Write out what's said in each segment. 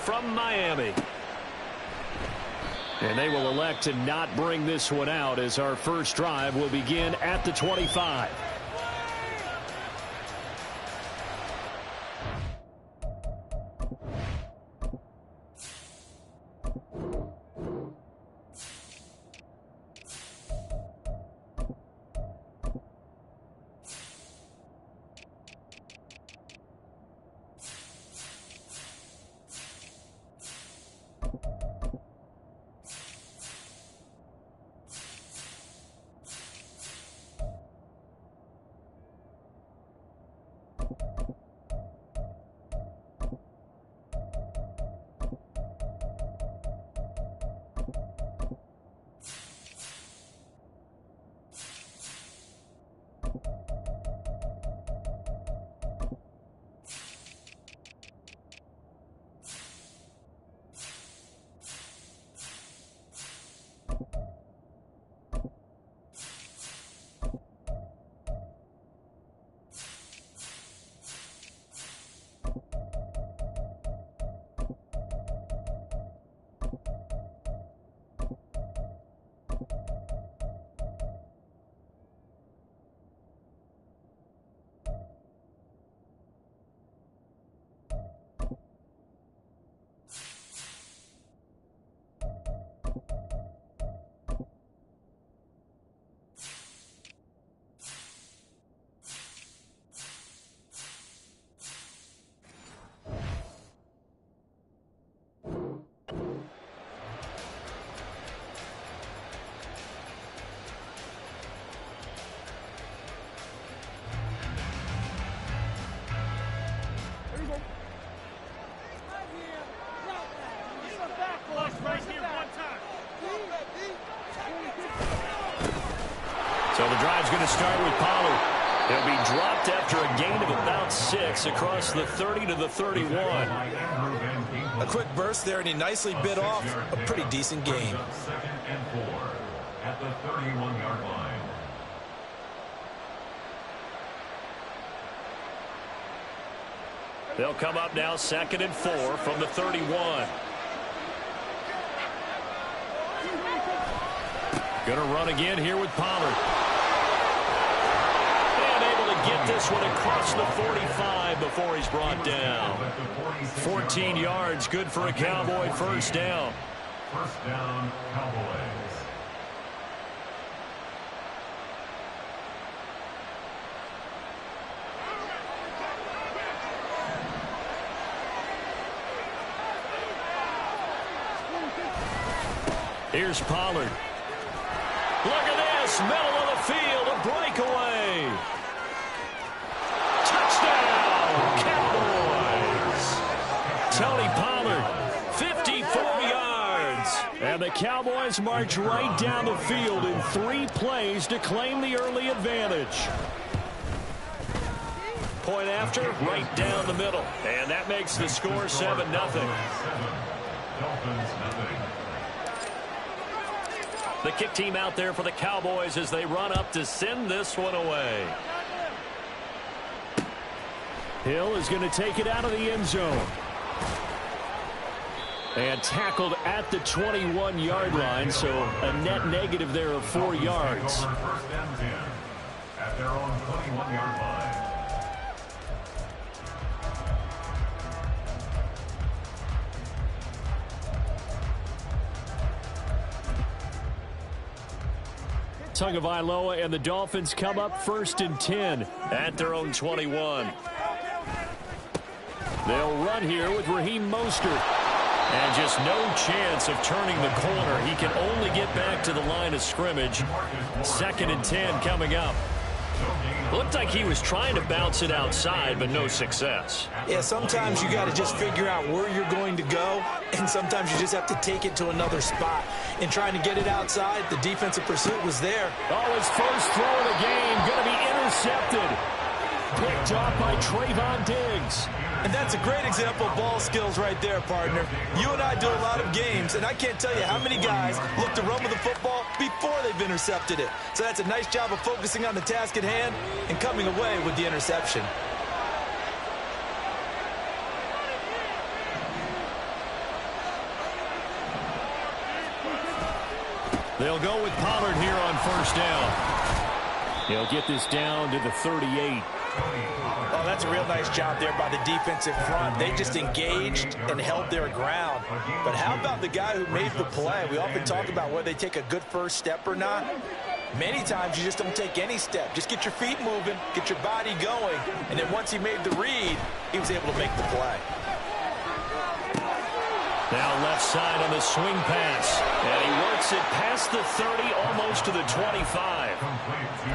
from Miami. And they will elect to not bring this one out as our first drive will begin at the 25. So the drive's going to start with Pollard. He'll be dropped after a gain of about 6 across the 30 to the 31. A quick burst there, and he nicely bit off a pretty decent gain. Second and 4 at the 31-yard line. They'll come up now 2nd and 4 from the 31. Going to run again here with Pollard. And able to get this one across the 45 before he's brought down. 14 yards, good for a Cowboy first down. First down, Cowboys. Here's Pollard. Look at this, middle of the field, a breakaway. Touchdown, Cowboys. Tony Pollard, 54 yards. And the Cowboys march right down the field in 3 plays to claim the early advantage. Point after, right down the middle. And that makes the score 7-0. Dolphins, nothing. The kick team out there for the Cowboys as they run up to send this one away. Hill is going to take it out of the end zone. And tackled at the 21-yard line, so a net negative there of 4 yards. First and 10 at their own 21-yard line. Tagovailoa and the Dolphins come up 1st and 10 at their own 21. They'll run here with Raheem Mostert. And just no chance of turning the corner. He can only get back to the line of scrimmage. 2nd and 10 coming up. Looked like he was trying to bounce it outside, but no success. Yeah, sometimes you got to just figure out where you're going to go, and sometimes you just have to take it to another spot. In trying to get it outside, the defensive pursuit was there. Oh, his first throw of the game going to be intercepted. Picked off by Trayvon Diggs. And that's a great example of ball skills right there, partner. You and I do a lot of games, and I can't tell you how many guys look to run with the football before they've intercepted it. So that's a nice job of focusing on the task at hand and coming away with the interception. They'll go with Pollard here on first down. He'll get this down to the 38. Oh, that's a real nice job there by the defensive front. They just engaged and held their ground. But how about the guy who made the play? We often talk about whether they take a good first step or not. Many times you just don't take any step. Just get your feet moving, get your body going, and then once he made the read, he was able to make the play. Now left side on the swing pass. And he works it past the 30, almost to the 25.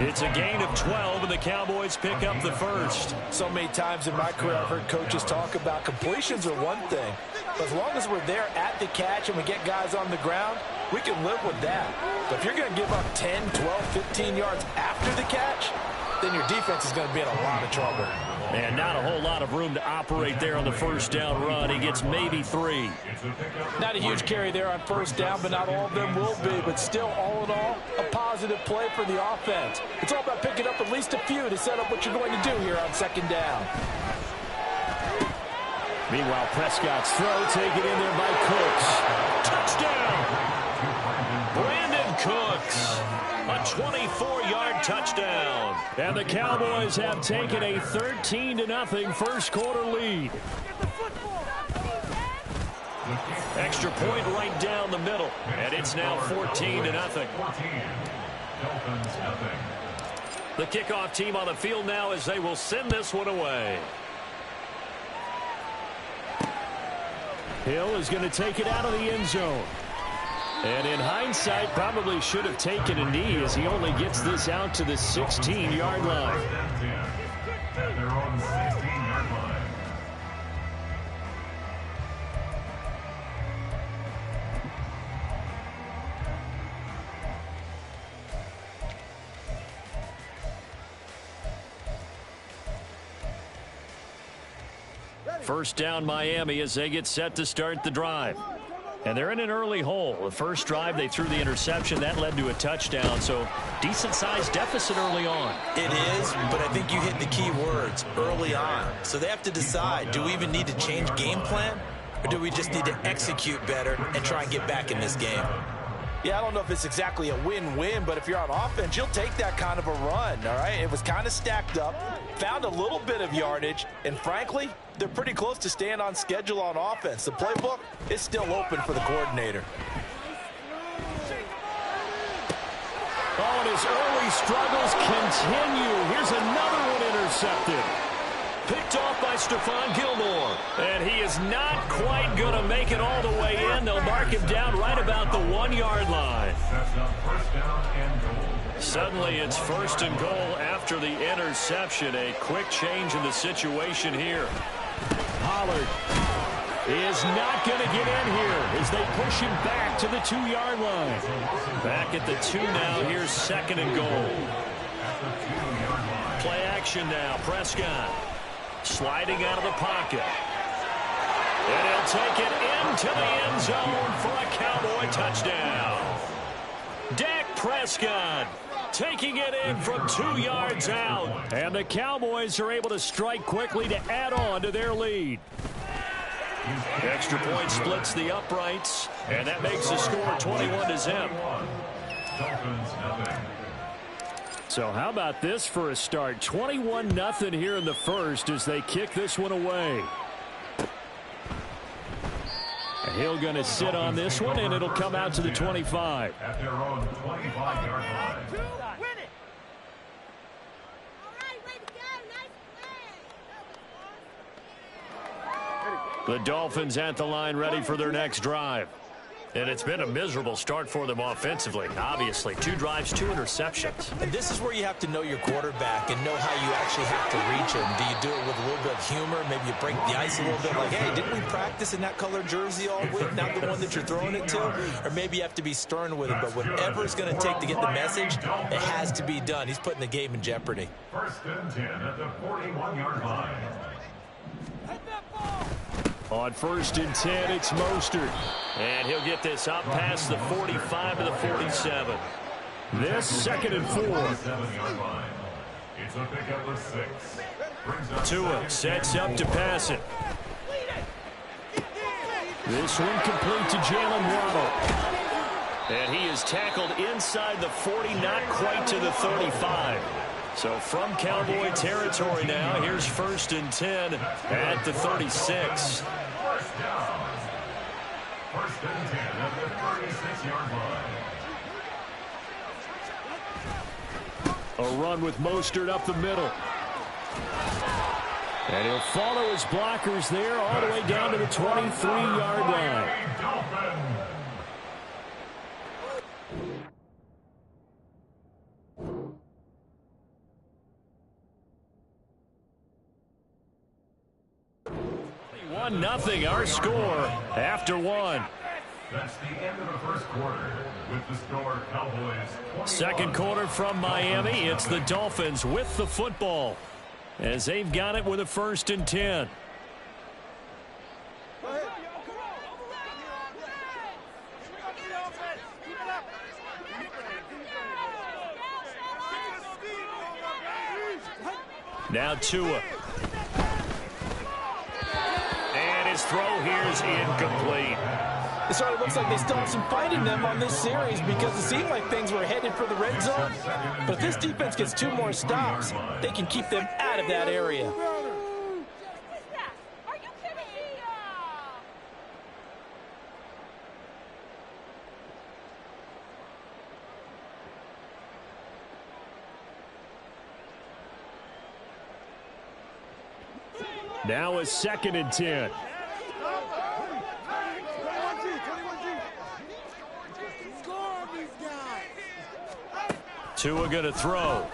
It's a gain of 12, and the Cowboys pick up the first. So many times in my career I've heard coaches talk about completions are one thing. But as long as we're there at the catch and we get guys on the ground, we can live with that. But if you're going to give up 10, 12, 15 yards after the catch, then your defense is going to be in a lot of trouble. And not a whole lot of room to operate there on the first down run. He gets maybe 3. Not a huge carry there on first down, but not all of them will be. But still, all in all, a positive play for the offense. It's all about picking up at least a few to set up what you're going to do here on second down. Meanwhile, Prescott's throw taken in there by Cooks. Touchdown! Brandon Cooks. A 24-yard touchdown. And the Cowboys have taken a 13-0 first quarter lead. Extra point right down the middle. And it's now 14-0. The kickoff team on the field now as they will send this one away. Hill is going to take it out of the end zone. And in hindsight, probably should have taken a knee as he only gets this out to the 16-yard line. At their own 16-yard line. First down Miami as they get set to start the drive. And they're in an early hole. The first drive, they threw the interception. That led to a touchdown. So decent-sized deficit early on. It is, but I think you hit the key words, early on. So they have to decide, do we even need to change game plan? Or do we just need to execute better and try and get back in this game? Yeah, I don't know if it's exactly a win-win, but if you're on offense, you'll take that kind of a run, all right? It was kind of stacked up, found a little bit of yardage, and frankly, they're pretty close to staying on schedule on offense. The playbook is still open for the coordinator. Oh, and his early struggles continue. Here's another one intercepted. Picked off by Stephon Gilmore. And he is not quite going to make it all the way in. They'll mark him down right about the 1-yard line. Suddenly it's first and goal after the interception. A quick change in the situation here. Pollard is not going to get in here as they push him back to the 2-yard line. Back at the 2 now. Here's second and goal. Play action now. Prescott sliding out of the pocket. And he'll take it into the end zone for a Cowboy touchdown. Dak Prescott taking it in from 2 yards out. And the Cowboys are able to strike quickly to add on to their lead. Extra point splits the uprights. And that makes the score 21-0. So how about this for a start? 21-0 here in the first as they kick this one away. Hill going to sit on this one, and it'll come out to the 25. At their own 25-yard line. The Dolphins at the line ready for their next drive. And it's been a miserable start for them offensively. Obviously, 2 drives, 2 interceptions. And this is where you have to know your quarterback and know how you actually have to reach him. Do you do it with a little bit of humor? Maybe you break the ice a little bit like, hey, didn't we practice in that color jersey all week? Not the one that you're throwing it to? Or maybe you have to be stern with him. But whatever it's going to take to get the message, it has to be done. He's putting the game in jeopardy. First and 10 at the 41-yard line. On first and 10, it's Mostert. And he'll get this up past the 45 to the 47. This second and 4. It's a pickup of 6. Tua sets up to pass it. This one complete to Jalen Waddle. And he is tackled inside the 40, not quite to the 35. So from Cowboy territory now, here's 1st and 10 at the 36. First down. 1st and 10 at the 36-yard line. A run with Mostert up the middle. And he'll follow his blockers there all the way down to the 23-yard line. Nothing, our score after 1. That's the end of the first quarter. With the score, Cowboys 21. Second quarter from Miami. It's the Dolphins with the football as they've got it with a 1st and 10. Now Tua. His throw here is incomplete. It sort of looks like they still have some fight in them on this series because it seemed like things were headed for the red zone. But if this defense gets 2 more stops, they can keep them out of that area. Now a 2nd and 10. Tua going to throw.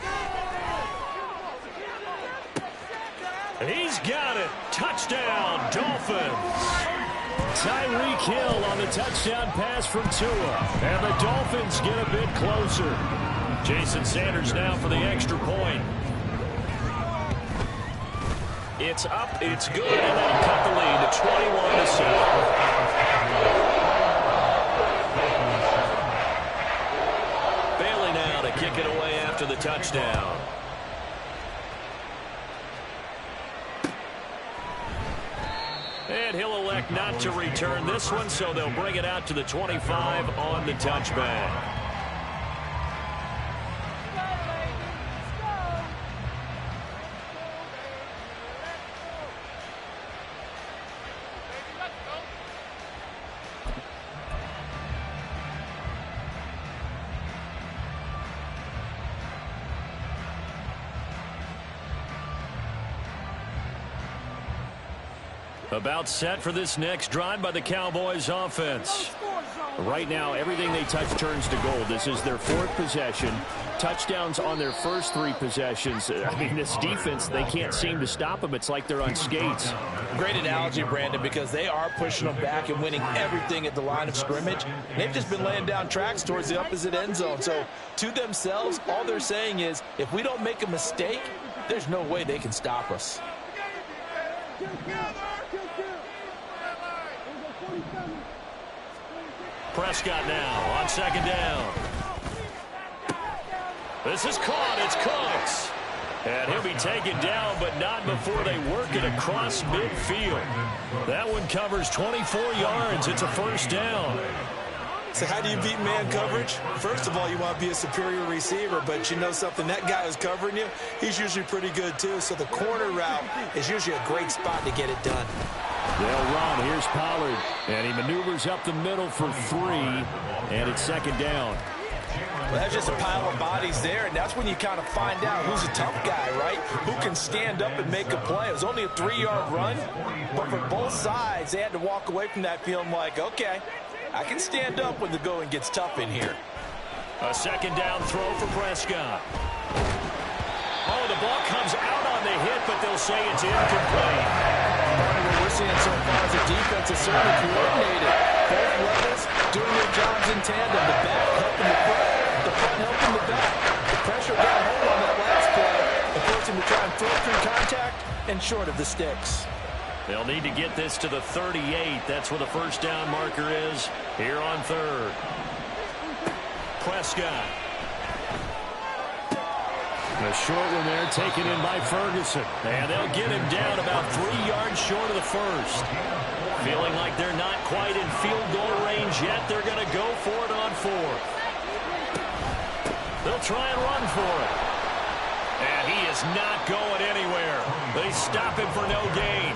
He's got it. Touchdown, Dolphins. Tyreek Hill on the touchdown pass from Tua. And the Dolphins get a bit closer. Jason Sanders now for the extra point. It's up, it's good, and that'll cut the lead to 21-7. Kick it away after the touchdown. And he'll elect not to return this one, so they'll bring it out to the 25 on the touchback. About set for this next drive by the Cowboys offense. Right now, everything they touch turns to gold. This is their 4th possession. Touchdowns on their first 3 possessions. I mean, this defense, they can't seem to stop them. It's like they're on skates. Great analogy, Brandon, because they are pushing them back and winning everything at the line of scrimmage. They've just been laying down tracks towards the opposite end zone. So, to themselves, all they're saying is, if we don't make a mistake, there's no way they can stop us. Prescott now on 2nd down. This is caught. It's Cooks. And he'll be taken down, but not before they work it across midfield. That one covers 24 yards. It's a 1st down. So how do you beat man coverage? First of all, you want to be a superior receiver, but you know something, that guy who's covering you, he's usually pretty good too. So the corner route is usually a great spot to get it done. They'll run. Here's Pollard. And he maneuvers up the middle for 3. And it's 2nd down. Well, that's just a pile of bodies there, and that's when you kind of find out who's a tough guy, right? Who can stand up and make a play. It was only a 3-yard run, but for both sides, they had to walk away from that feeling like, okay, I can stand up when the going gets tough in here. A 2nd down throw for Prescott. Oh, the ball comes out on the hit, but they'll say it's incomplete. What we're seeing so far is the defense is certainly coordinated. Both levels doing their jobs in tandem. The back helping the front, the front helping the back. The pressure got hold on that last play and forced him to try and throw through contact and short of the sticks. They'll need to get this to the 38. That's where the 1st down marker is here on 3rd. Prescott. A short one there taken in by Ferguson. And they'll get him down about 3 yards short of the 1st. Feeling like they're not quite in field goal range change, yet they're going to go for it on fourth. They'll try and run for it. And he is not going anywhere. They stop him for no gain.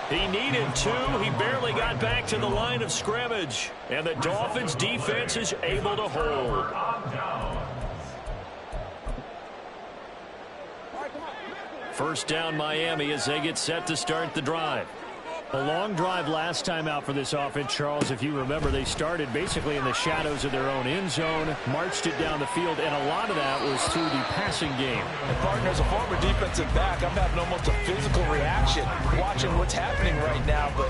He needed 2. He barely got back to the line of scrimmage. And the Dolphins defense is able to hold. First down Miami as they get set to start the drive. A long drive last time out for this offense, Charles. If you remember, they started basically in the shadows of their own end zone, marched it down the field, and a lot of that was through the passing game. And partner, as a former defensive back, I'm having almost a physical reaction watching what's happening right now. But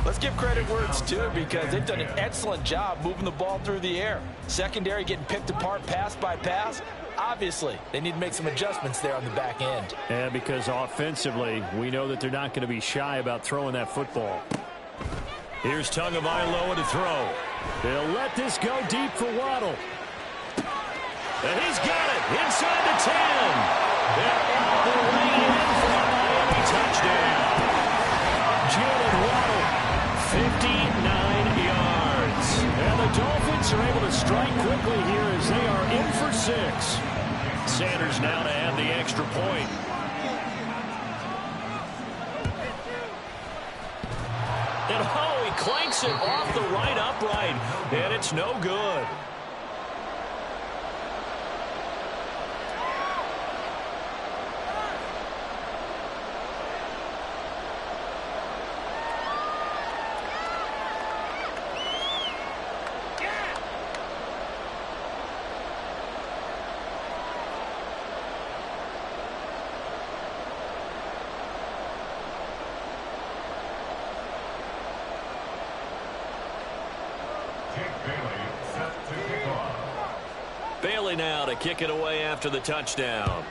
let's give credit where it's due, because they've done an excellent job moving the ball through the air. Secondary getting picked apart pass by pass. Obviously, they need to make some adjustments there on the back end. And because offensively, we know that they're not going to be shy about throwing that football. Here's Tagovailoa to throw. They'll let this go deep for Waddle. And he's got it inside the 10. They're all the way in for a Miami touchdown. Jalen Waddle, 59 yards. And the Dolphins are able to strike quickly here as they are in for 6. Sanders now to add the extra point. And oh, he clanks it off the right upright, and it's no good. Bailey now to kick it away after the touchdown.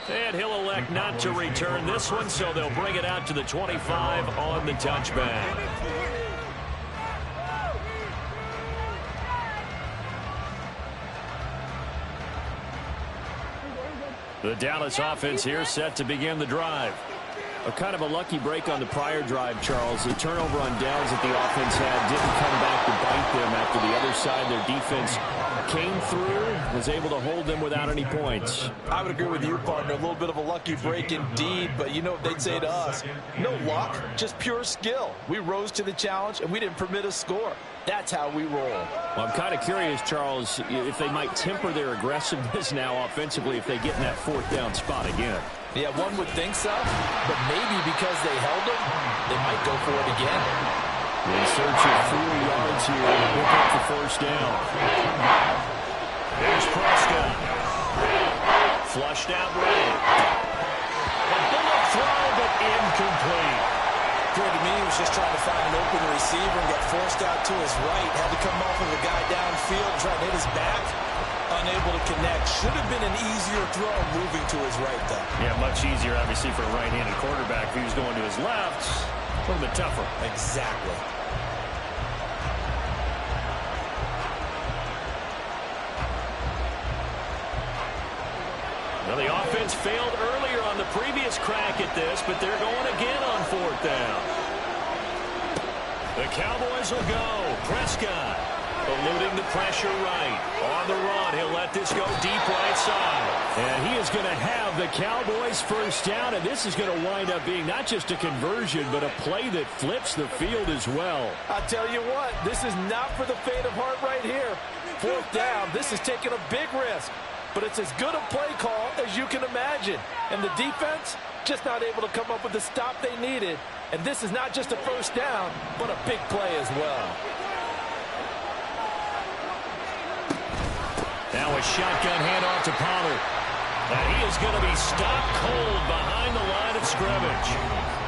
And he'll elect not to return this one, so they'll bring it out to the 25 on the touchback. The Dallas offense here set to begin the drive. A kind of a lucky break on the prior drive, Charles. The turnover on downs that the offense had didn't come back to bite them after the other side. Their defense came through, was able to hold them without any points. I would agree with you, partner. A little bit of a lucky break indeed, but you know what they'd say to us? No luck, just pure skill. We rose to the challenge, and we didn't permit a score. That's how we roll. Well, I'm kind of curious, Charles, if they might temper their aggressiveness now offensively if they get in that fourth down spot again. Yeah, one would think so, but maybe because they held them, they might go for it again. In search of 4 yards here to pick up the first down. There's Prescott. Flushed out right. A bullet throw, but incomplete. Appeared to me he was just trying to find an open receiver and got forced out to his right. Had to come off of a guy downfield, trying to hit his back. Unable to connect. Should have been an easier throw moving to his right, though. Yeah, much easier, obviously, for a right-handed quarterback. If he was going to his left, a little bit tougher. Exactly. Well, the offense failed earlier on the previous crack at this, but they're going again on fourth down. The Cowboys will go. Prescott eluding the pressure right. On the run, he'll let this go deep right side. And he is going to have the Cowboys first down, and this is going to wind up being not just a conversion, but a play that flips the field as well. I'll tell you what, this is not for the faint of heart right here. Fourth down, this is taking a big risk. But it's as good a play call as you can imagine. And the defense just not able to come up with the stop they needed. And this is not just a first down, but a big play as well. Now a shotgun handoff to Pollard. And he is going to be stopped cold behind the line of scrimmage.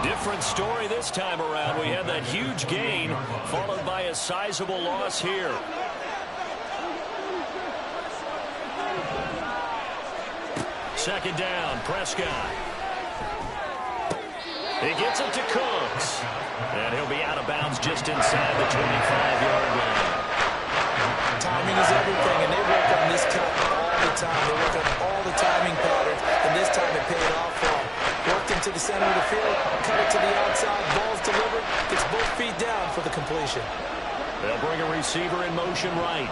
Different story this time around. We had that huge gain followed by a sizable loss here. Second down, Prescott. He gets it to Cooks. And he'll be out of bounds just inside the 25-yard line. Timing is everything, and they work on this cut all the time. They work on all the timing patterns, and this time it paid off for them. Worked in to the center of the field, cut it to the outside, ball's delivered, gets both feet down for the completion. They'll bring a receiver in motion right.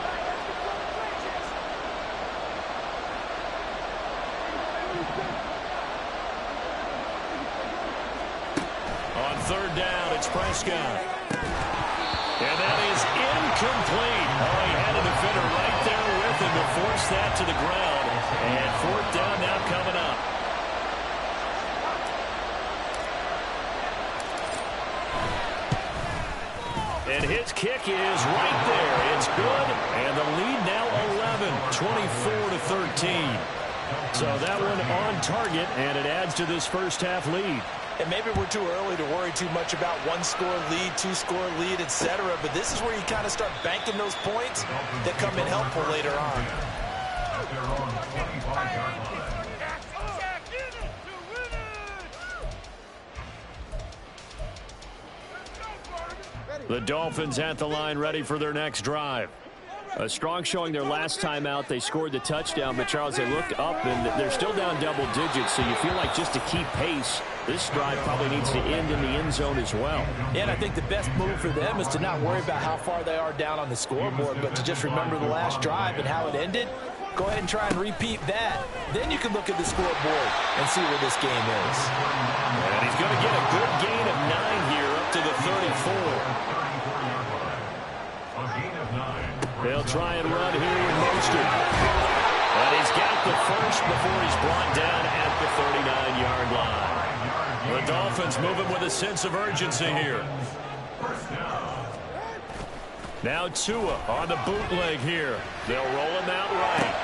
On third down, it's Prescott. And that is incomplete. Oh, he had a defender right there with him to force that to the ground. And fourth down now coming up. And his kick is right there. It's good. And the lead now 11, 24-13. So that one on target, and it adds to this first half lead. And maybe we're too early to worry too much about one-score lead, two-score lead, etc. But this is where you kind of start banking those points that come in helpful later on. The Dolphins at the line, ready for their next drive. A strong showing their last time out. They scored the touchdown, but Charles, they looked up and they're still down double digits, so you feel like just to keep pace, this drive probably needs to end in the end zone as well. And I think the best move for them is to not worry about how far they are down on the scoreboard, but to just remember the last drive and how it ended. Go ahead and try and repeat that. Then you can look at the scoreboard and see where this game is. And he's going to get a good gain of 9 here up to the 34. They'll try and run here with Mostert. And he's got the first before he's brought down at the 39-yard line. The Dolphins moving with a sense of urgency here. Now Tua on the bootleg here. They'll roll him out right.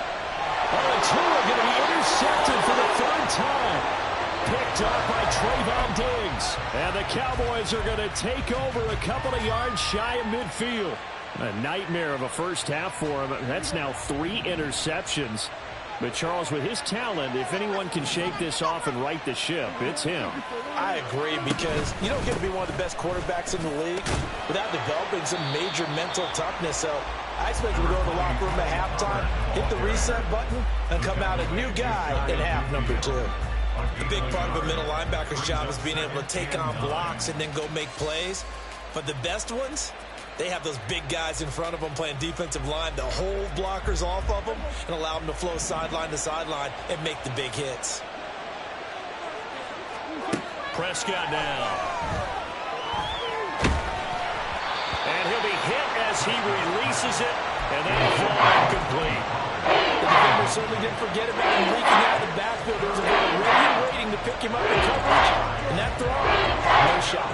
Oh, and Tua going to be intercepted for the third time. Picked up by Trayvon Diggs. And the Cowboys are going to take over a couple of yards shy of midfield. A nightmare of a first half for him. That's now 3 interceptions. But, Charles, with his talent, if anyone can shake this off and right the ship, it's him. I agree, because you don't get to be one of the best quarterbacks in the league without developing some major mental toughness. So I expect him to go in the locker room at halftime, hit the reset button, and come out a new guy in half number 2. The big part of a middle linebacker's job is being able to take on blocks and then go make plays. But the best ones, they have those big guys in front of them playing defensive line to hold blockers off of them and allow them to flow sideline to sideline and make the big hits. Prescott now. And he'll be hit as he releases it, and that'll fly incomplete. The defender certainly didn't forget about him leaking out of the backfield. There was a guy ready waiting to pick him up in coverage, and that throw, no shot.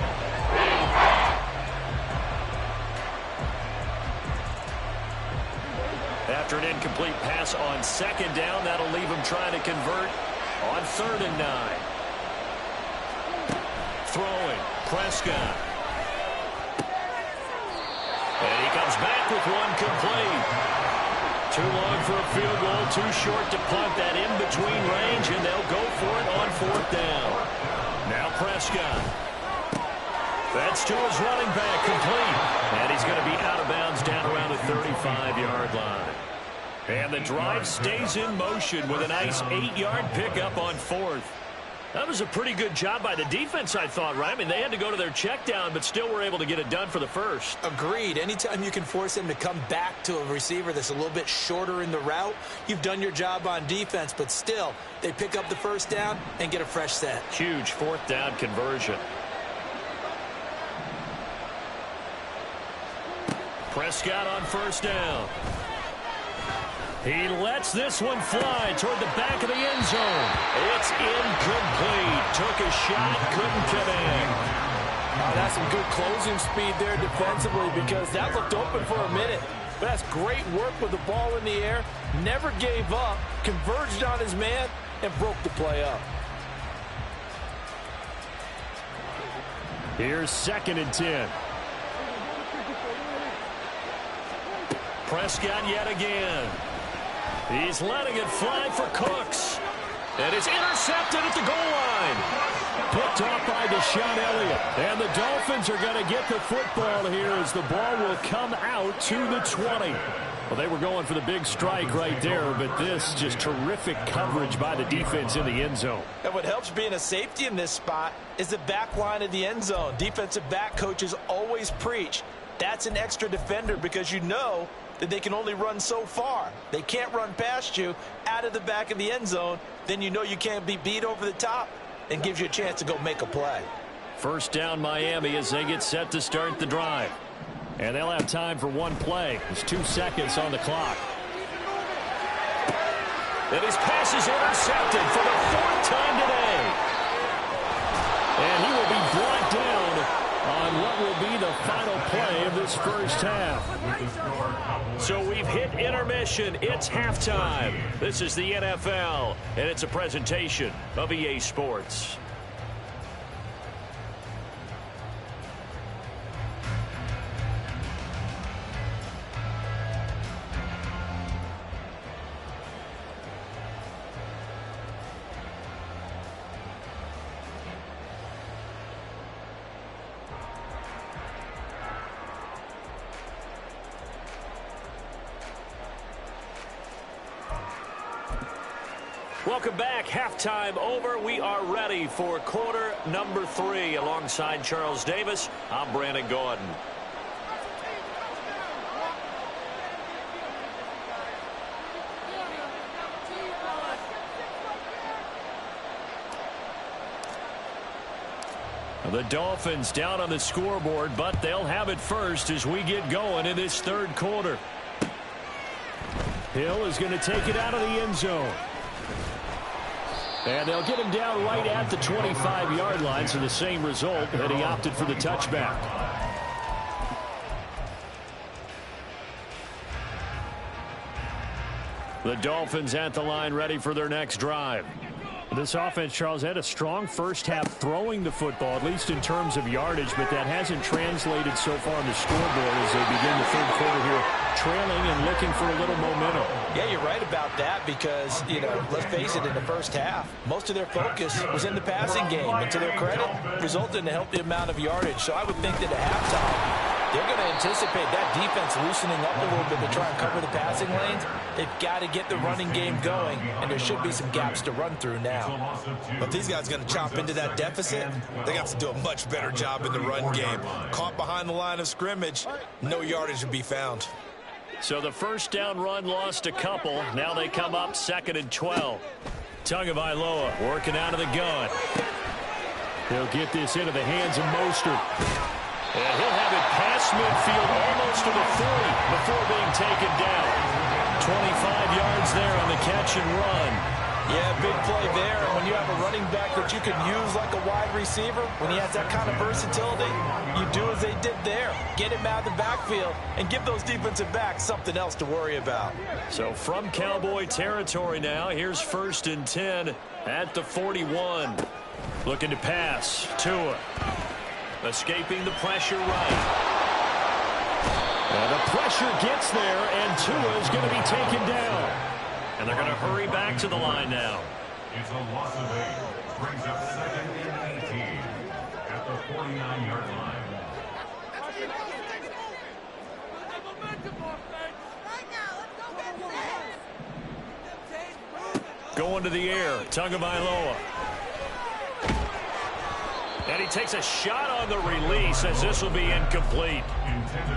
After an incomplete pass on second down, that'll leave him trying to convert on 3rd and 9. Throwing, Prescott. And he comes back with one complete. Too long for a field goal, too short to punt. That in between range, and they'll go for it on 4th down. Now Prescott. That's to his running back, complete. And he's going to be out of bounds down around the 35-yard line. And the drive stays in motion with a nice 8-yard pickup on 4th. That was a pretty good job by the defense, I thought, right? I mean, they had to go to their check down, but still were able to get it done for the first. Agreed. Anytime you can force him to come back to a receiver that's a little bit shorter in the route, you've done your job on defense, but still, they pick up the first down and get a fresh set. Huge 4th down conversion. Prescott on 1st down. He lets this one fly toward the back of the end zone. It's incomplete. Took a shot, couldn't connect. That's some good closing speed there defensively, because that looked open for a minute. But that's great work with the ball in the air. Never gave up, converged on his man, and broke the play up. Here's 2nd and 10. Prescott yet again. He's letting it fly for Cooks. And it's intercepted at the goal line. Picked off by Deshaun Elliott. And the Dolphins are going to get the football here as the ball will come out to the 20. Well, they were going for the big strike right there, but this just terrific coverage by the defense in the end zone. And what helps being a safety in this spot is the back line of the end zone. Defensive back coaches always preach. That's an extra defender because you know that they can only run so far. They can't run past you out of the back of the end zone. Then you know you can't be beat over the top and gives you a chance to go make a play. First down Miami as they get set to start the drive. And they'll have time for one play. There's 2 seconds on the clock. And his pass is intercepted for the 4th time today. And he will be brought down on what will be the final play of this first half. So we've hit intermission. It's halftime. This is the NFL, and it's a presentation of EA Sports. Welcome back. Halftime over. We are ready for quarter number 3. Alongside Charles Davis, I'm Brandon Gordon. The Dolphins down on the scoreboard, but they'll have it first as we get going in this third quarter. Hill is going to take it out of the end zone. And they'll get him down right at the 25-yard line, so the same result that he opted for the touchback. The Dolphins at the line ready for their next drive. This offense, Charles, had a strong first half throwing the football, at least in terms of yardage, but that hasn't translated so far on the scoreboard as they begin the third quarter here, trailing and looking for a little momentum. Yeah, you're right about that because, you know, let's face it, in the first half, most of their focus was in the passing game. And to their credit, resulted in a healthy amount of yardage. So I would think that at halftime, they're going to anticipate that defense loosening up a little bit to try and cover the passing lanes. They've got to get the running game going, and there should be some gaps to run through now. But these guys are going to chop into that deficit. They got to do a much better job in the run game. Caught behind the line of scrimmage, no yardage to be found. So the first down run lost a couple. Now they come up 2nd and 12. Tagovailoa working out of the gun. He'll get this into the hands of Mostert. And he'll have it past midfield almost to the 40 before being taken down. 25 yards there on the catch and run. Yeah, big play there. And when you have a running back that you can use like a wide receiver, when he has that kind of versatility, you do as they did there. Get him out of the backfield and give those defensive backs something else to worry about. So from Cowboy territory now, here's 1st and 10 at the 41. Looking to pass. Tua. Escaping the pressure right. And the pressure gets there, and Tua is going to be taken down. And they're going to hurry back to the line now. It's a loss of 8. Brings up 2nd and 18 at the 49-yard line. Going to the air, Tagovailoa. And he takes a shot on the release as this will be incomplete.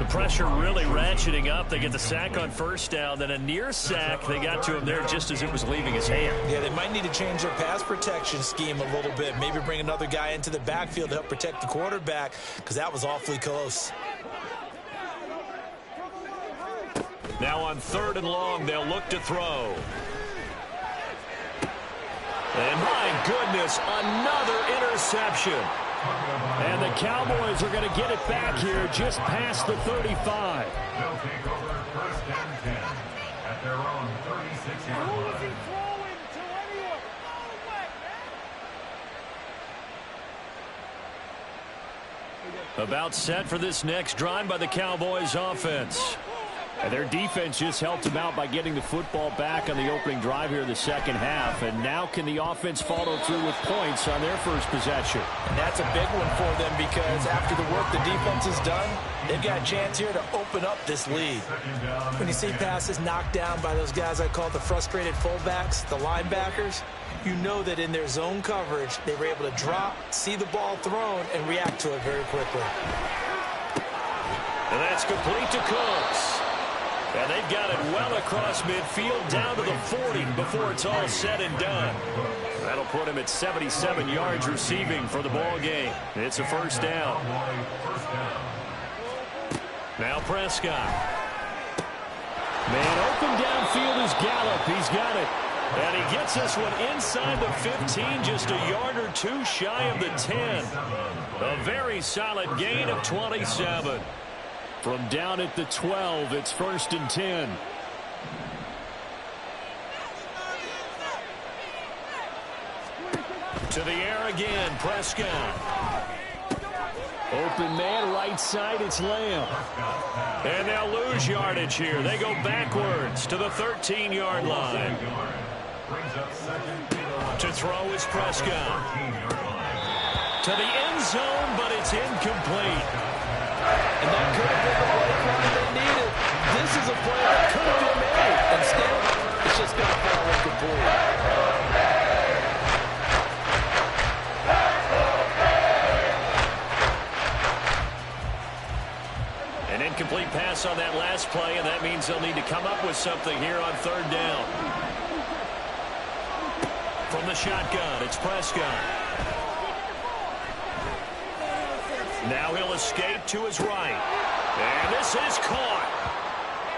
The pressure really ratcheting up. They get the sack on first down. Then a near sack. They got to him there just as it was leaving his hand. Yeah, they might need to change their pass protection scheme a little bit. Maybe bring another guy into the backfield to help protect the quarterback because that was awfully close. Now on 3rd and long, they'll look to throw. And my goodness, another interception. And the Cowboys are going to get it back here just past the 35. They'll take over 1st and 10 at their own 36-yard line. About set for this next drive by the Cowboys offense. And their defense just helped them out by getting the football back on the opening drive here in the second half. And now can the offense follow through with points on their first possession? And that's a big one for them because after the work the defense has done, they've got a chance here to open up this lead. When you see passes knocked down by those guys I call the frustrated fullbacks, the linebackers, you know that in their zone coverage, they were able to drop, see the ball thrown, and react to it very quickly. And that's complete to Cooks. And they've got it well across midfield down to the 40 before it's all said and done. That'll put him at 77 yards receiving for the ball game. It's a first down. Now Prescott. Man open downfield is Gallup. He's got it. And he gets this one inside the 15, just a yard or two shy of the 10. A very solid gain of 27. From down at the 12, it's 1st and 10. To the air again, Prescott. Open man, right side, it's Lamb. And they'll lose yardage here. They go backwards to the 13-yard line. To throw is Prescott. To the end zone, but it's incomplete. And that could have been the play clock they needed. This is a play that could have been made. Instead, it's just going to fall incomplete. An incomplete pass on that last play, and that means they'll need to come up with something here on 3rd down. From the shotgun, it's Prescott. Now he'll escape to his right. And this is caught.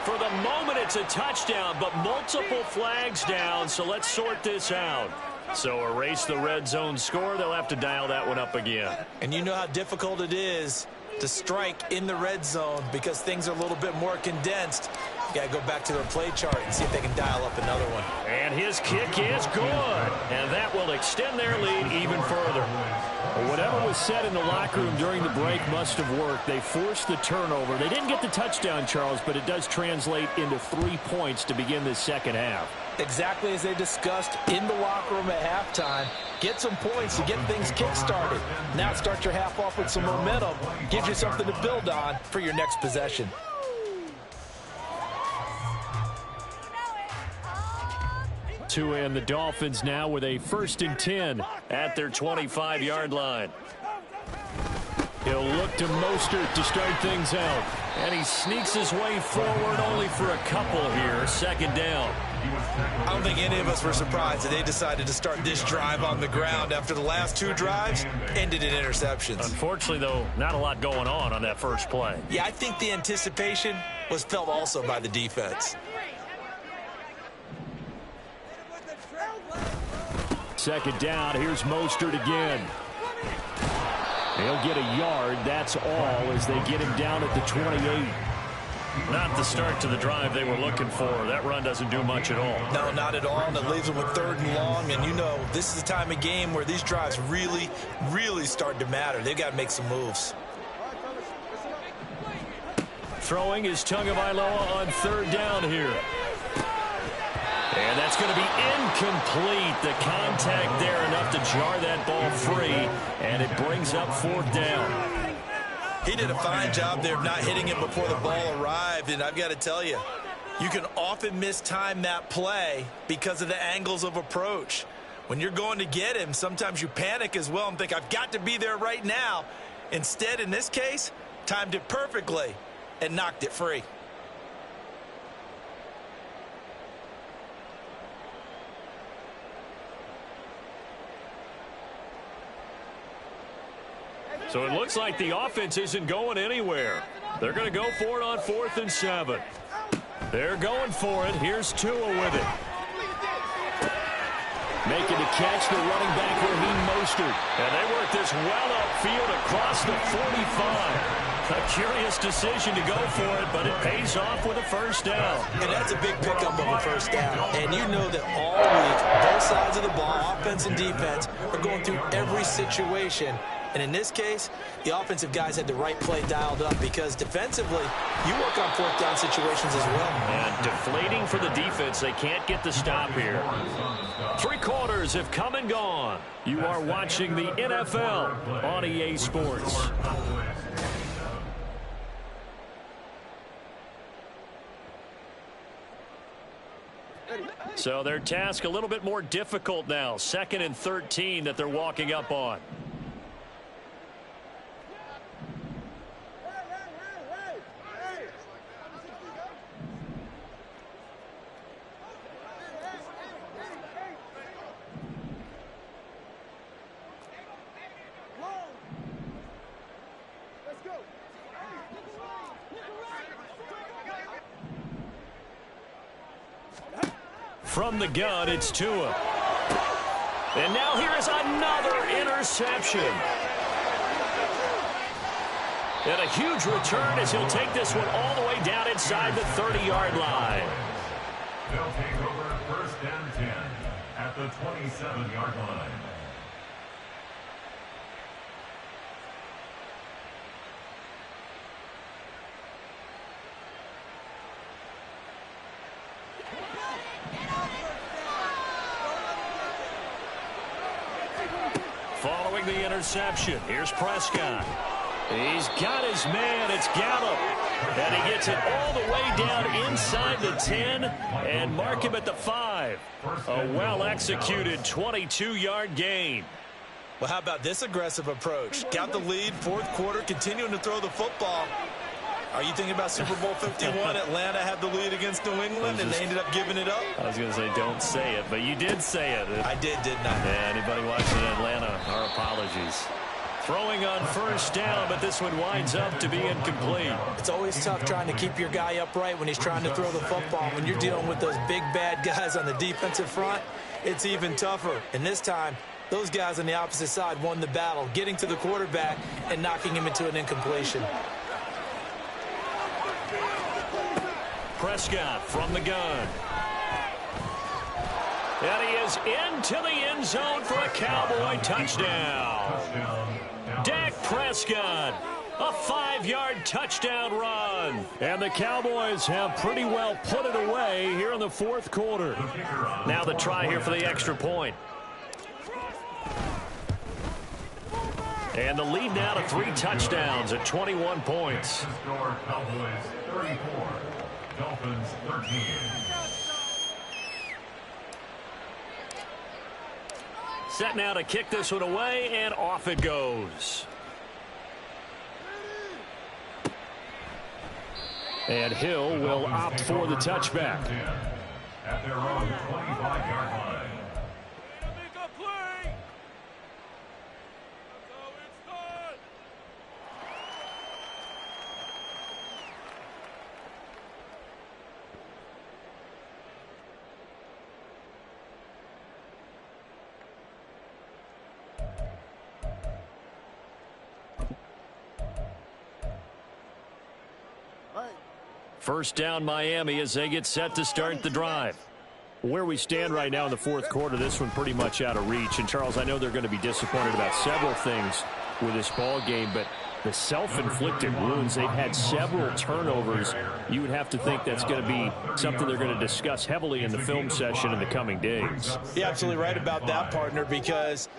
For the moment, it's a touchdown, but multiple flags down, so let's sort this out. So erase the red zone score. They'll have to dial that one up again. And you know how difficult it is to strike in the red zone because things are a little bit more condensed. You got to go back to their play chart and see if they can dial up another one. And his kick is good. And that will extend their lead even further. Whatever was said in the locker room during the break must have worked. They forced the turnover. They didn't get the touchdown, Charles, but it does translate into 3 points to begin this second half. Exactly as they discussed in the locker room at halftime. Get some points to get things kick-started. Now start your half off with some momentum. Gives you something to build on for your next possession. To end the Dolphins now with a 1st and 10 at their 25-yard line. He'll look to Mostert to start things out. And he sneaks his way forward only for a couple here. 2nd down. I don't think any of us were surprised that they decided to start this drive on the ground after the last 2 drives ended in interceptions. Unfortunately, though, not a lot going on that first play. Yeah, I think the anticipation was felt also by the defense. 2nd down. Here's Mostert again. He'll get a yard. That's all as they get him down at the 28. Not the start to the drive they were looking for. That run doesn't do much at all. No, not at all. And it leaves them with 3rd and long. And you know, this is the time of game where these drives really, really start to matter. They've got to make some moves. Throwing is Tagovailoa on 3rd down here. And that's going to be incomplete. The contact there enough to jar that ball free. And it brings up 4th down. He did a fine job there of not hitting him before the ball arrived. And I've got to tell you, you can often mistime that play because of the angles of approach. When you're going to get him, sometimes you panic as well and think, I've got to be there right now. Instead, in this case, timed it perfectly and knocked it free. So it looks like the offense isn't going anywhere. They're going to go for it on 4th and 7. They're going for it. Here's Tua with it. Making the catch, the running back Raheem Mostert. And they work this well upfield across the 45. A curious decision to go for it, but it pays off with a 1st down. And that's a big pickup of a 1st down. And you know that all week, both sides of the ball, offense and defense, are going through every situation And in this case, the offensive guys had the right play dialed up because defensively, you work on fourth down situations as well. And deflating for the defense. They can't get the stop here. 3 quarters have come and gone. You are watching the NFL on EA Sports. So their task a little bit more difficult now. 2nd and 13 that they're walking up on. From the gun, it's Tua. And now here is another interception. And a huge return as he'll take this one all the way down inside the 30-yard line. They'll take over 1st and 10 at the 27-yard line. Following the interception, here's Prescott. He's got his man. It's Gallup. And he gets it all the way down inside the 10 and mark him at the 5. A well-executed 22-yard gain. Well, how about this aggressive approach? Got the lead, 4th quarter, continuing to throw the football. Are you thinking about Super Bowl 51? Atlanta had the lead against New England, and they ended up giving it up? I was going to say don't say it, but you did say it. I did, didn't I? Yeah, anybody watching Atlanta, our apologies. Throwing on 1st down, but this one winds up to be incomplete. It's always tough trying to keep your guy upright when he's trying to throw the football. When you're dealing with those big, bad guys on the defensive front, it's even tougher. And this time, those guys on the opposite side won the battle, getting to the quarterback and knocking him into an incompletion. Prescott from the gun. And he is into the end zone for a Cowboy touchdown. Dak Prescott, a 5-yard touchdown run. And the Cowboys have pretty well put it away here in the 4th quarter. Now the try here for the extra point. And the lead now to 3 touchdowns at 21 points. Cowboys 34, Dolphins 13. Set now to kick this one away, and off it goes. And Hill will opt for the touchback. At their own 25-yard line. First down Miami as they get set to start the drive. Where we stand right now in the 4th quarter, this one pretty much out of reach. And, Charles, I know they're going to be disappointed about several things with this ball game, but the self-inflicted wounds, they've had several turnovers. You would have to think that's going to be something they're going to discuss heavily in the film session in the coming days. You're absolutely right about that, partner, because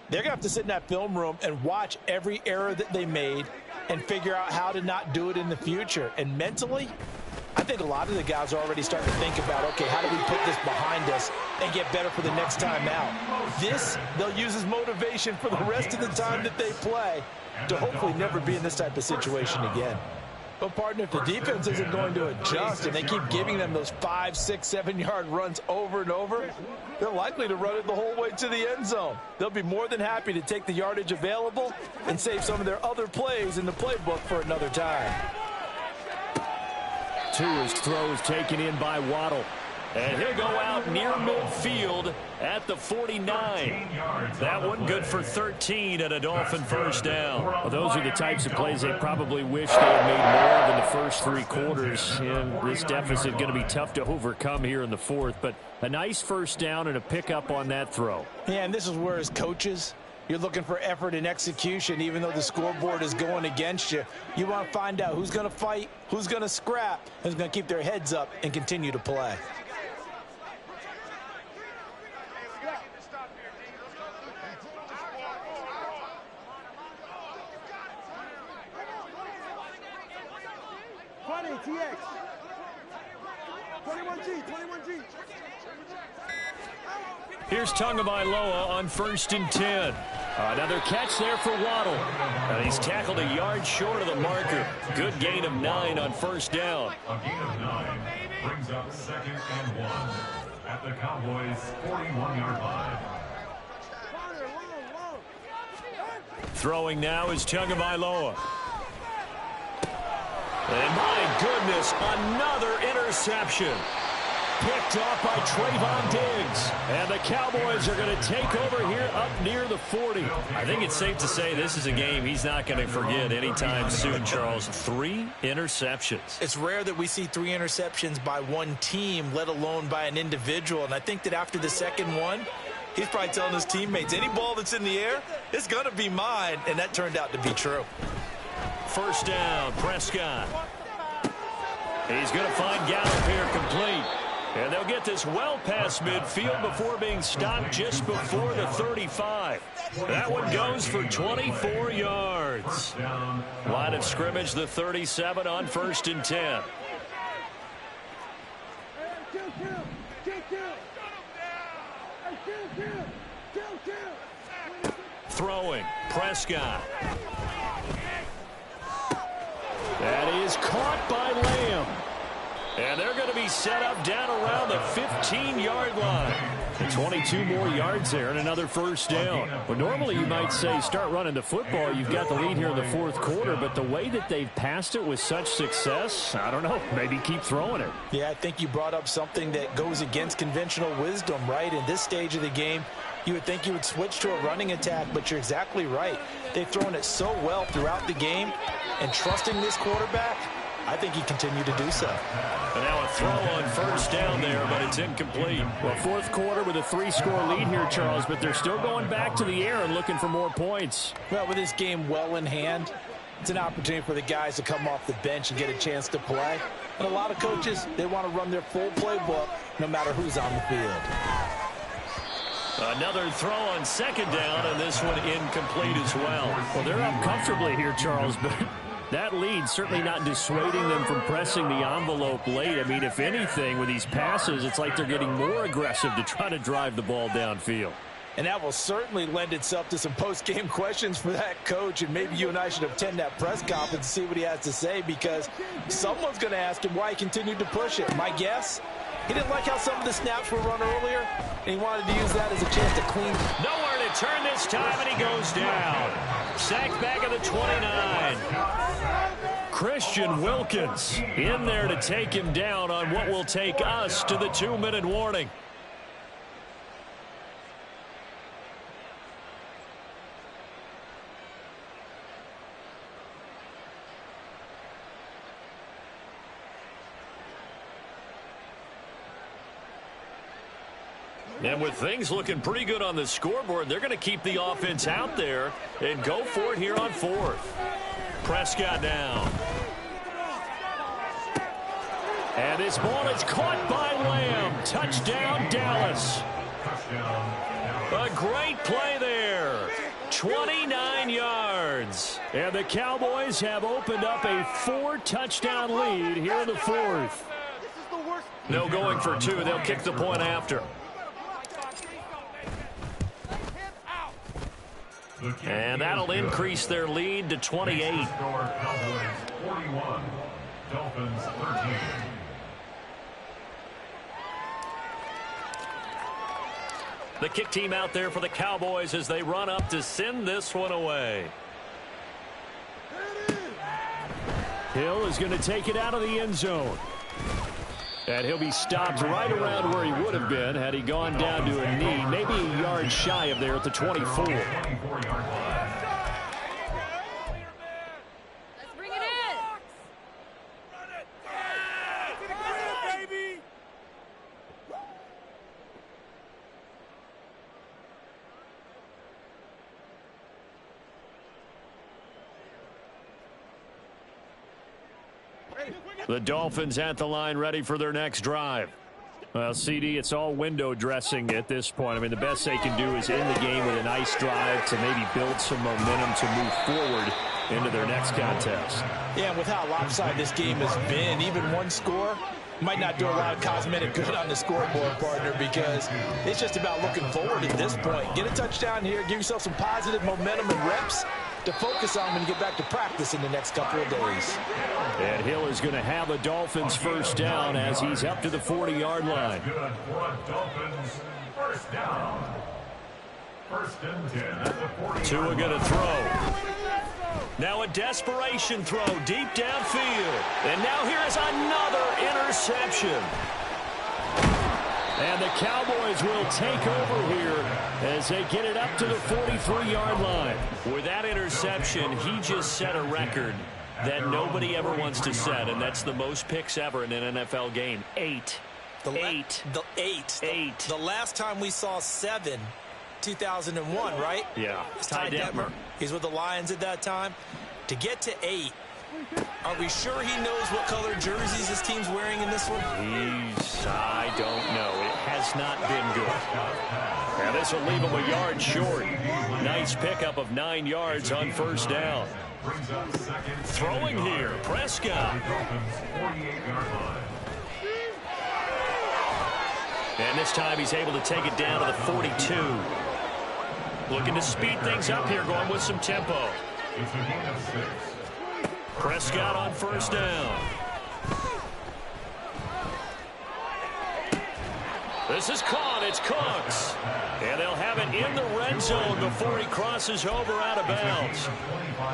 they're going to have to sit in that film room and watch every error that they made and figure out how to not do it in the future. And mentally, I think a lot of the guys are already starting to think about, okay, how do we put this behind us and get better for the next time out? This, they'll use as motivation for the rest of the time that they play to hopefully never be in this type of situation again. But, partner, if the defense isn't going to adjust and they keep giving them those 5, 6, 7-yard runs over and over, they're likely to run it the whole way to the end zone. They'll be more than happy to take the yardage available and save some of their other plays in the playbook for another time. Tua's throw is taken in by Waddle. And he'll go out near midfield at the 49. That one good for 13 and a Dolphin first down. Well, those are the types of plays they probably wish they had made more of in the first 3 quarters. And this deficit going to be tough to overcome here in the 4th. But a nice first down and a pickup on that throw. Yeah, and this is where, as coaches, You're looking for effort and execution, even though the scoreboard is going against you. You want to find out who's going to fight, who's going to scrap, who's going to keep their heads up and continue to play. TX. 21G, 21G. Here's Tagovailoa on 1st and 10. Another catch there for Waddle. And he's tackled a yard short of the marker. Good gain of 9 on 1st down. A gain of 9 brings up 2nd and 1 at the Cowboys' 41-yard line. Throwing now is Tagovailoa. And my goodness, another interception. Picked off by Trayvon Diggs. And the Cowboys are going to take over here up near the 40. I think it's safe to say this is a game he's not going to forget anytime soon, Charles. 3 interceptions. It's rare that we see 3 interceptions by one team, let alone by an individual. And I think that after the second one, he's probably telling his teammates, any ball that's in the air, it's going to be mine. And that turned out to be true. 1st down, Prescott. He's going to find Gallup here complete. And they'll get this well past midfield before being stopped just before the 35. That one goes for 24 yards. Line of scrimmage, the 37 on 1st and 10. Throwing, Prescott. That is caught by Lamb. And they're going to be set up down around the 15-yard line. 22 more yards there and another 1st down. Well, normally you might say start running the football. You've got the lead here in the 4th quarter, but the way that they've passed it with such success, I don't know, maybe keep throwing it. Yeah, I think you brought up something that goes against conventional wisdom, right? In this stage of the game, you would think you would switch to a running attack, but you're exactly right. They've thrown it so well throughout the game, and trusting this quarterback, I think he continued to do so. And now a throw on 1st down there, but it's incomplete. Well, 4th quarter with a 3-score lead here, Charles, but they're still going back to the air and looking for more points. Well, with this game well in hand, it's an opportunity for the guys to come off the bench and get a chance to play. And a lot of coaches, they want to run their full playbook no matter who's on the field. Another throw on 2nd down, and this one incomplete as well. Well, they're up comfortably here, Charles, but that lead certainly not dissuading them from pressing the envelope late. I mean, if anything, with these passes, it's like they're getting more aggressive to try to drive the ball downfield. And that will certainly lend itself to some post-game questions for that coach, and maybe you and I should attend that press conference and see what he has to say, because someone's going to ask him why he continued to push it. My guess, he didn't like how some of the snaps were run earlier, and he wanted to use that as a chance to clean. Nowhere to turn this time, and he goes down. Sacked back at the 29. Christian Wilkins in there to take him down on what will take us to the 2-minute warning. And with things looking pretty good on the scoreboard, they're going to keep the offense out there and go for it here on 4th. Prescott down. And this ball is caught by Lamb. Touchdown, Dallas. A great play there. 29 yards. And the Cowboys have opened up a 4-touchdown lead here in the 4th. No going for 2. They'll kick the point after. And that'll increase their lead to 28. Cowboys 41, Dolphins 13. The kick team out there for the Cowboys as they run up to send this one away. Hill is going to take it out of the end zone. And he'll be stopped right around where he would have been had he gone down to a knee, maybe a yard shy of there at the 24. Let's bring it in. Baby. The Dolphins at the line ready for their next drive. Well, CD, it's all window dressing at this point. I mean, the best they can do is end the game with a nice drive to maybe build some momentum to move forward into their next contest. Yeah, and with how lopsided this game has been, even one score might not do a lot of cosmetic good on the scoreboard, partner, because it's just about looking forward at this point. Get a touchdown here, give yourself some positive momentum and reps to focus on when you get back to practice in the next couple of days. And Hill is going to have a Dolphins first down as he's up to the 40-yard line. Good for a Dolphins first down. First and 10 at the 40. Tua going to throw. Now a desperation throw deep downfield. And now here is another interception. And the Cowboys will take over here as they get it up to the 43-yard line. With that interception, he just set a record that nobody ever wants to set, and that's the most picks ever in an NFL game. 8. The last time we saw 7, 2001, right? Yeah. It's Ty Detmer. He's with the Lions at that time. To get to 8, are we sure he knows what color jerseys his team's wearing in this one? I don't know. It has not been good. Now this will leave him a yard short. Nice pickup of 9 yards on first down. Throwing here, Prescott. And this time he's able to take it down to the 42. Looking to speed things up here, going with some tempo. It's a gain of 6. Prescott on first down. This is caught. It's Cooks. And they'll have it in the red zone before he crosses over out of bounds.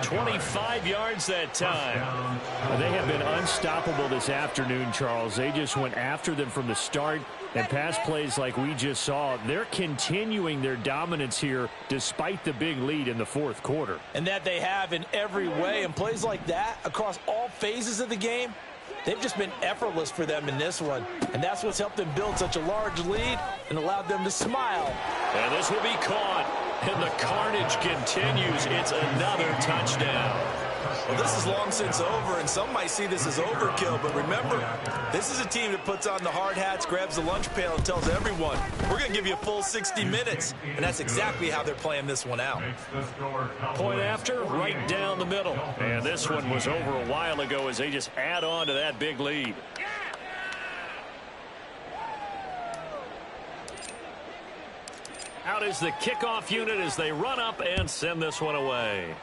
25 yards that time. They have been unstoppable this afternoon, Charles. They just went after them from the start. And pass plays like we just saw, they're continuing their dominance here despite the big lead in the fourth quarter. And that they have in every way. And plays like that across all phases of the game, they've just been effortless for them in this one. And that's what's helped them build such a large lead and allowed them to smile. And this will be caught. And the carnage continues. It's another touchdown. Well, this is long since over, and some might see this as overkill. But remember, this is a team that puts on the hard hats, grabs the lunch pail, and tells everyone, we're going to give you a full 60 minutes. And that's exactly how they're playing this one out. Point after, right down the middle. And this one was over a while ago as they just add on to that big lead. Out is the kickoff unit as they run up and send this one away.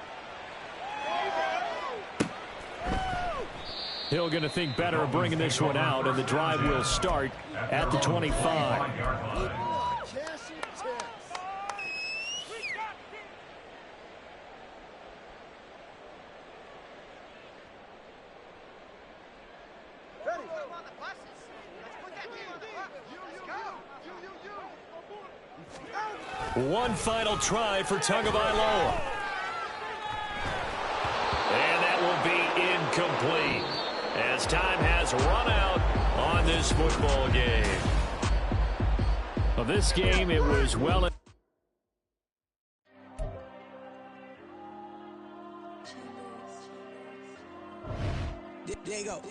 Hill going to think better of bringing this one out, and the drive will start at the 25. One final try for Tagovailoa. And that will be incomplete, as time has run out on this football game. Of this game, it was well. There you go.